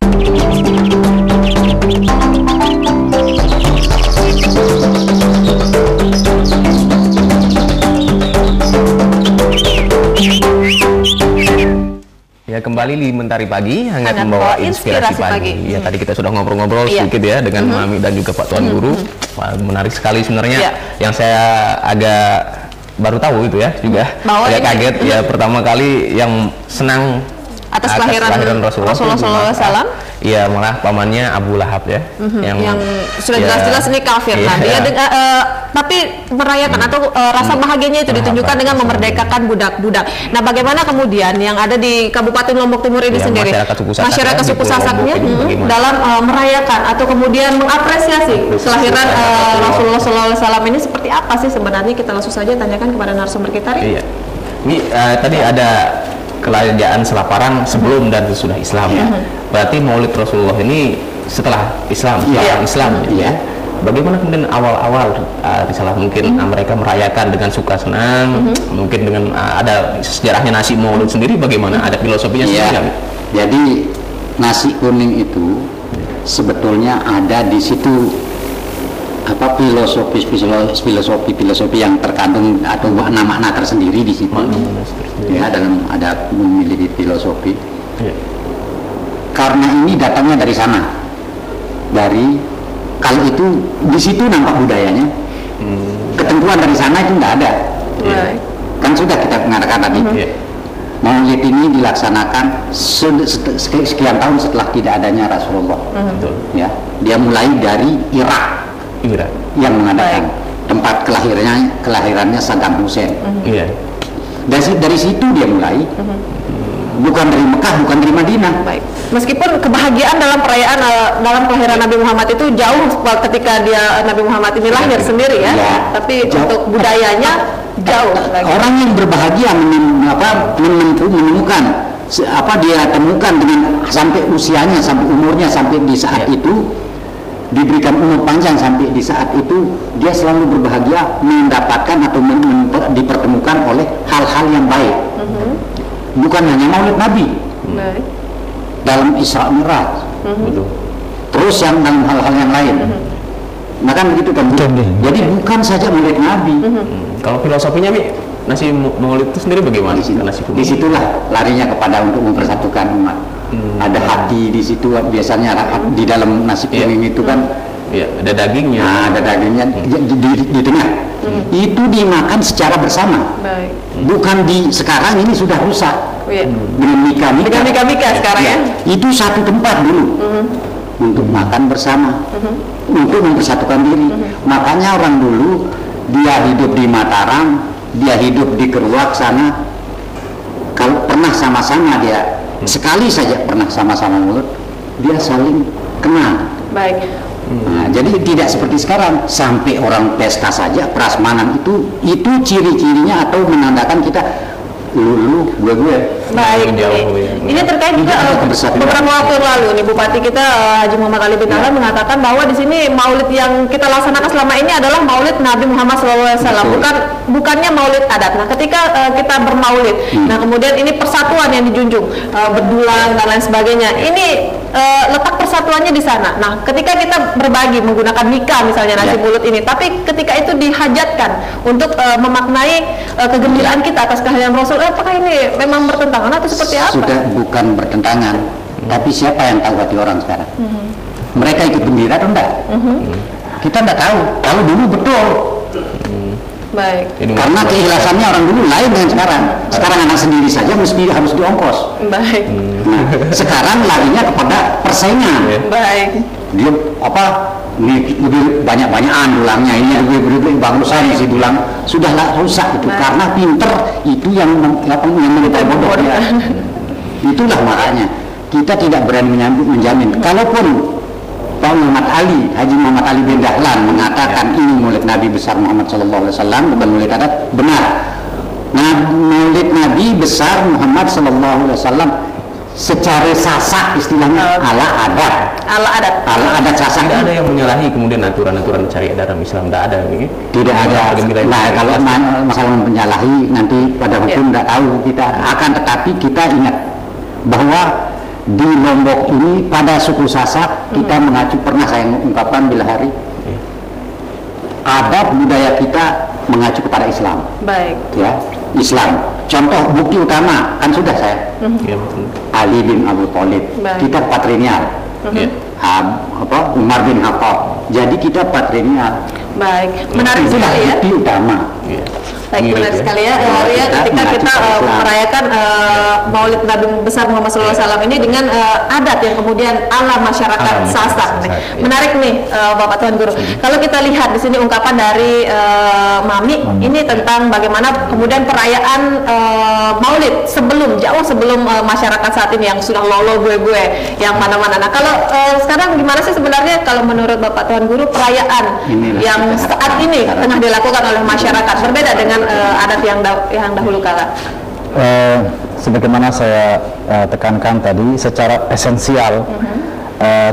Ya, kembali di Mentari Pagi, hangat membawa inspirasi pagi. Ya, tadi kita sudah ngobrol-ngobrol sedikit ya dengan Mami dan juga Pak Tuan Guru. Wah, menarik sekali sebenarnya. Yang saya agak baru tahu itu ya juga agak kaget ya, pertama kali yang senang atas kelahiran Rasulullah SAW. Iya, malah pamannya Abu Lahab ya, yang sudah jelas-jelas ini kafir. Nah, dia tapi merayakan atau rasa bahagianya itu ditunjukkan dengan memerdekakan budak-budak. Nah, bagaimana kemudian yang ada di Kabupaten Lombok Timur ini sendiri, masyarakat suku Sasaknya dalam merayakan atau kemudian mengapresiasi kelahiran Rasulullah SAW ini seperti apa sih sebenarnya? Kita langsung saja tanyakan kepada narasumber kita. Iya, ini tadi ada kerajaan Selaparang sebelum dan sesudah Islam ya. Berarti Maulid Rasulullah ini setelah Islam, ya. Bagaimana kemudian awal-awal risalah mungkin mereka merayakan dengan suka senang, mungkin dengan ada sejarahnya nasi Maulid sendiri, bagaimana ada filosofinya sendiri? Jadi nasi kuning itu sebetulnya ada di situ apa filosofi yang terkandung atau makna-makna tersendiri di situ. Ya, dalam ada memiliki filosofi. Karena ini datangnya dari sana. Dari kalau itu di situ nampak budayanya. Ketentuan dari sana itu enggak ada. Kan sudah kita mengatakan tadi. Maulid ini dilaksanakan sekian tahun setelah tidak adanya Rasulullah. Ya, dia mulai dari Irak. Yang mengadakan tempat kelahirannya Saddam Hussein. Dari situ dia mulai, bukan dari Mekah, bukan dari Madinah. Meskipun kebahagiaan dalam perayaan dalam kelahiran Nabi Muhammad itu jauh ketika Nabi Muhammad ini lahir sendiri ya, tapi untuk budayanya jauh. Orang yang berbahagia menemukan apa dia temukan dengan sampai usianya, sampai umurnya, sampai di saat itu diberikan umur panjang, sampai di saat itu dia selalu berbahagia mendapatkan atau dipertemukan oleh hal-hal yang baik. Bukan hanya Maulid Nabi, dalam Isra Mi'raj, terus yang dalam hal-hal yang lain. Nah kan begitu kan. Jadi bukan saja Maulid Nabi. Kalau filosofinya nasi Maulid itu sendiri bagaimana? Disitulah larinya kepada untuk mempersatukan umat. Ada hati di situ, biasanya di dalam nasi kuning itu kan ada dagingnya. Ada dagingnya di tengah. Itu dimakan secara bersama. Bukan sekarang ini sudah rusak. Dengan mika sekarang ya. Itu satu tempat dulu untuk makan bersama, untuk mempersatukan diri. Makanya orang dulu dia hidup di Mataram, dia hidup di Keruak sana. Kalau pernah sama-sama dia sekali saja pernah sama-sama mulut, dia saling kenal. Nah, jadi tidak seperti sekarang sampai orang pesta saja prasmanan itu ciri-cirinya atau menandakan kita lu gue. Ini terkait juga beberapa waktu yang lalu nih Bupati kita Haji Muhammad Ali bin Dahlan mengatakan bahwa di sini Maulid yang kita laksanakan selama ini adalah Maulid Nabi Muhammad SAW, bukannya Maulid adat. Nah, ketika kita bermaulid, nah kemudian ini persatuan yang dijunjung, berdulang dan lain sebagainya. Ini letak persatuannya di sana. Nah, ketika kita berbagi menggunakan mika misalnya nasi mulut ini, tapi ketika itu dihajatkan untuk memaknai kegembiraan kita atas kehadiran Rasul, apakah ini memang bertentangan atau seperti apa? Sudah bukan bertentangan, tapi siapa yang tahu hati orang sekarang? Mereka ikut gembira atau enggak? Kita enggak tahu. Kalau dulu betul. Karena keikhlasannya orang dulu lain dengan sekarang. Sekarang anak sendiri saja mesti harus diongkos. Nah, sekarang larinya kepada persaingan. Dia lebih banyak-banyakan dulangnya, ini lebih bagusan isi dulang, sudahlah rusak itu karena pinter itu yang menjadi bodoh. Itulah makanya kita tidak berani menjamin. Kalaupun Pak Muhammad Ali, Haji Muhammad Ali bin Dahlan mengatakan ini Maulid Nabi besar Muhammad SAW, bukan Maulid adat, benar. Nah, Maulid Nabi besar Muhammad SAW secara Sasak istilahnya ala adat Sasak. Tidak ada yang menyalahi kemudian aturan-aturan syariat dalam Islam, tidak ada ini. Tidak ada. Nah, kalau masalah menyalahi nanti pada hukum tidak tahu kita. Akan tetapi kita ingat bahwa di Lombok ini pada suku Sasak kita mengacu, pernah saya ungkapkan bila hari adat budaya kita mengacu kepada Islam. Baik. Ya, Islam. Contoh bukti utama kan sudah saya. Ali bin Abi Thalib. Kita patrilineal. Umar bin Khattab. Jadi kita patrilineal. Baik. Menarik sekali ya. Bukti utama. Baik, menarik sekali ya, Ria, ketika kita merayakan Maulid Nabi besar Muhammad SAW ini dengan adat yang kemudian ala masyarakat Sasak. Menarik nih, Bapak Tuan Guru. Kalau kita lihat di sini ungkapan dari Mami, ini tentang bagaimana kemudian perayaan Maulid jauh sebelum masyarakat saat ini yang sudah lolo gue yang mana-mana. Nah, kalau sekarang gimana sih sebenarnya kalau menurut Bapak Tuan Guru perayaan yang saat ini tengah dilakukan oleh masyarakat berbeda dengan adat yang dahulu kala? Sebagaimana saya tekankan tadi, secara esensial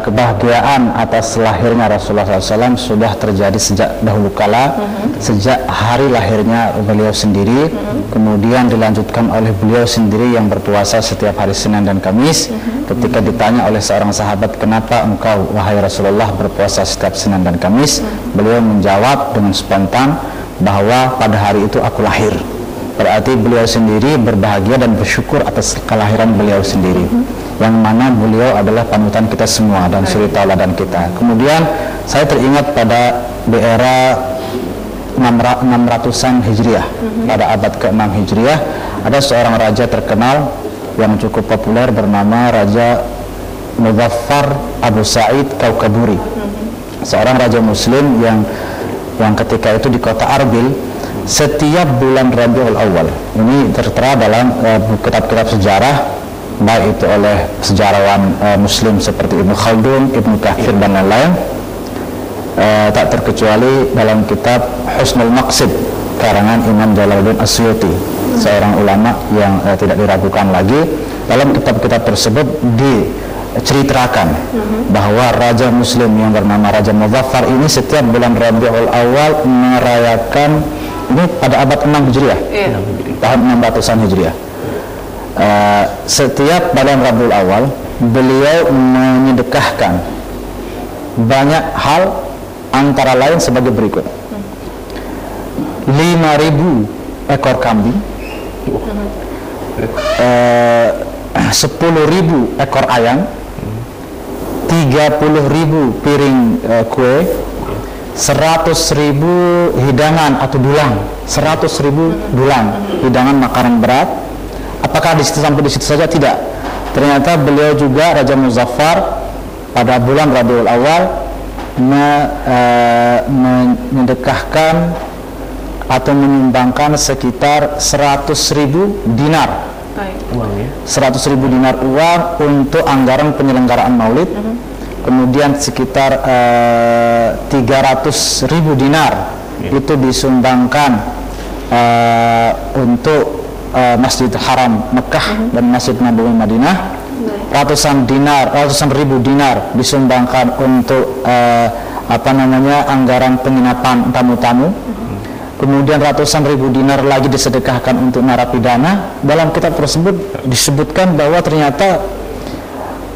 kebahagiaan atas lahirnya Rasulullah SAW sudah terjadi sejak dahulu kala, sejak hari lahirnya beliau sendiri, kemudian dilanjutkan oleh beliau sendiri yang berpuasa setiap hari Senin dan Kamis. Ketika ditanya oleh seorang sahabat, kenapa engkau wahai Rasulullah berpuasa setiap Senin dan Kamis, beliau menjawab dengan spontan bahwa pada hari itu aku lahir. Berarti beliau sendiri berbahagia dan bersyukur atas kelahiran beliau sendiri, yang mana beliau adalah panutan kita semua dan suri tauladan kita. Kemudian saya teringat pada di era 600-an Hijriah, pada abad ke-6 Hijriah, ada seorang raja terkenal yang cukup populer bernama Raja Muzaffar Abu Sa'id Kaukaburi, seorang raja muslim yang ketika itu di kota Arbil, setiap bulan Rabiul Awal, ini tertera dalam kitab-kitab sejarah, baik itu oleh sejarawan muslim seperti Ibnu Khaldun, Ibnu Katsir dan lain-lain, tak terkecuali dalam kitab Husnul Maqsid karangan Imam Jalaluddin Asyuti, seorang ulama yang tidak diragukan lagi. Dalam kitab-kitab tersebut diceritakan bahwa raja muslim yang bernama Raja Muzaffar ini setiap bulan Rabiul Awal merayakan, ini pada abad 6 Hijriah, tahun 600-an Hijriah, setiap bulan Rabiul Awal beliau menyedekahkan banyak hal, antara lain sebagai berikut: 5.000 ekor kambing, 10.000 ekor ayam, 30.000 piring kue, 100.000 hidangan atau dulang, 100.000 dulang hidangan makanan berat. Apakah di situ sampai di situ saja? Tidak. Ternyata beliau juga, Raja Muzaffar, pada bulan Rabiul Awal menyedekahkan atau menyumbangkan sekitar 100.000 dinar, 100.000 dinar uang untuk anggaran penyelenggaraan Maulid. Kemudian sekitar 300.000 dinar itu disumbangkan untuk Masjid Haram Mekah dan Masjid Nabawi Madinah. Ratusan ribu dinar disumbangkan untuk anggaran penginapan tamu-tamu. Kemudian ratusan ribu dinar lagi disedekahkan untuk narapidana. Dalam kitab tersebut disebutkan bahwa ternyata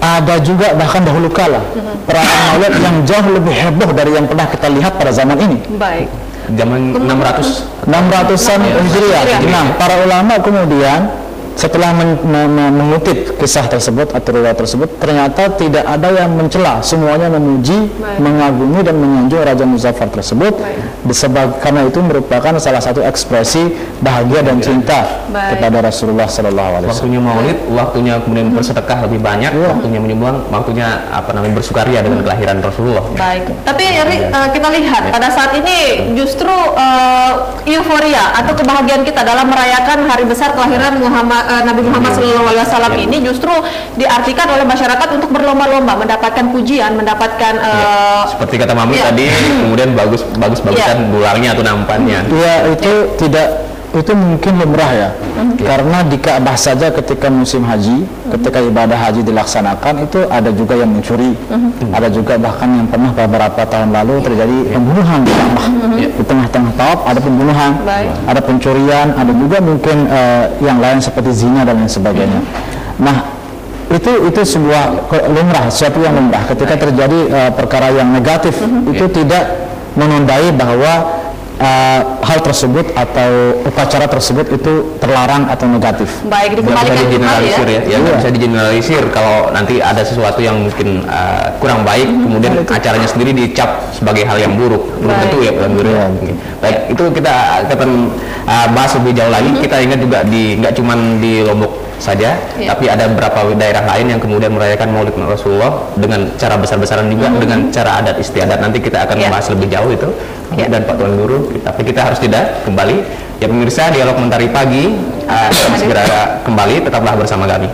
ada juga bahkan dahulu kala perayaan Maulid yang jauh lebih heboh dari yang pernah kita lihat pada zaman ini. Baik. Zaman 600-an Hijriah. Nah, para ulama kemudian setelah mengutip kisah tersebut atau riwayat tersebut, ternyata tidak ada yang mencela, semuanya memuji, mengagumi dan menyanjung Raja Muzaffar tersebut. Karena itu merupakan salah satu ekspresi bahagia dan cinta kepada Rasulullah SAW. Waktunya Maulid, waktunya kemudian bersedekah lebih banyak, waktunya menyumbang, waktunya bersukaria dengan kelahiran Rasulullah. Baik. Tapi kita lihat pada saat ini justru euforia atau kebahagiaan kita dalam merayakan hari besar kelahiran Nabi Muhammad SAW ini justru diartikan oleh masyarakat untuk berlomba-lomba mendapatkan pujian, mendapatkan seperti kata Mami tadi, kemudian bagus-bagusan bulangnya atau nampannya. Ya, itu mungkin lumrah ya. Karena di Ka'bah saja ketika musim haji, ketika ibadah haji dilaksanakan, itu ada juga yang mencuri. Ada juga bahkan yang pernah beberapa tahun lalu terjadi pembunuhan di Ka'bah. Di tengah-tengah tawaf ada pembunuhan, ada pencurian, ada juga mungkin yang lain seperti zina dan lain sebagainya. Nah, itu sebuah lumrah, sesuatu yang lumrah. Ketika terjadi perkara yang negatif, itu tidak menundai bahwa hal tersebut atau upacara tersebut itu terlarang atau negatif. Baik, bisa digeneralisir ya, bisa digeneralisir kalau nanti ada sesuatu yang mungkin kurang baik, kemudian acaranya sendiri dicap sebagai hal yang buruk, belum tentu ya Tuan Guru. Baik, itu kita akan bahas lebih jauh lagi. Kita ingat juga nggak cuma di Lombok saja, tapi ada beberapa daerah lain yang kemudian merayakan Maulid Rasulullah dengan cara besar-besaran juga, dengan cara adat istiadat. Nanti kita akan bahas lebih jauh itu. Dan Pak Tuan Guru, tapi kita harus tidak kembali. Ya pemirsa, Dialog Mentari Pagi akan segera kembali, tetaplah bersama kami.